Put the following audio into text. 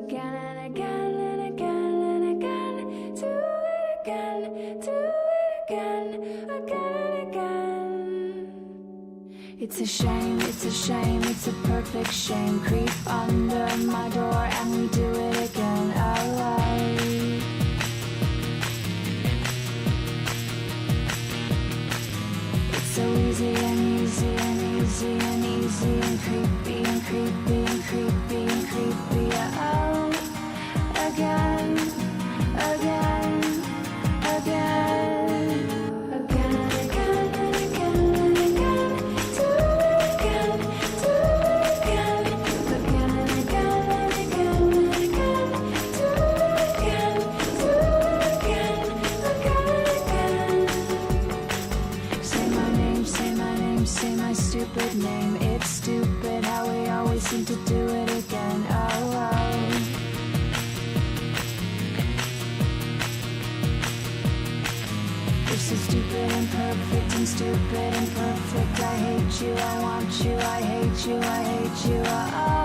again and again and again and again. Do it again, do it again, again and again. It's a shame, it's a shame, it's a perfect shame. Creep under my door and we do it again. Alright. It's so easy and easy and easy and easy and creepy and creepy and creepy and creepy. Oh, again, again, again, again and again and again and again. Do it again, do it again, again and again and again and again. Do it again, do it again, again and again. Say my name, say my name, say my stupid name. It's stupid how we always seem to do it again. Oh, oh. You're so stupid and perfect and stupid and perfect. I hate you, I want you, I hate you, I hate you. Oh, oh.